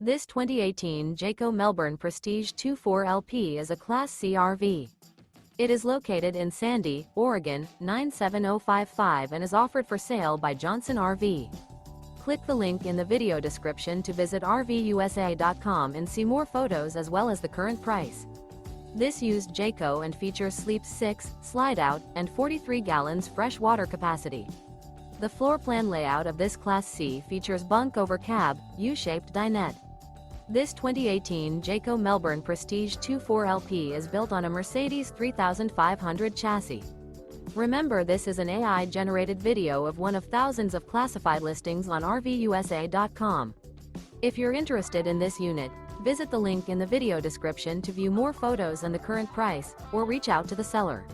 This 2018 Jayco Melbourne Prestige 24LP is a Class C RV. It is located in Sandy, Oregon, 97055 and is offered for sale by Johnson RV. Click the link in the video description to visit RVUSA.com and see more photos as well as the current price. This used Jayco and features sleeps 6, slide-out, and 43 gallons fresh water capacity. The floor plan layout of this Class C features bunk over cab, U-shaped dinette. This 2018 Jayco Melbourne Prestige 24LP is built on a Mercedes 3500 chassis. Remember, this is an AI-generated video of one of thousands of classified listings on RVUSA.com. If you're interested in this unit, visit the link in the video description to view more photos and the current price, or reach out to the seller.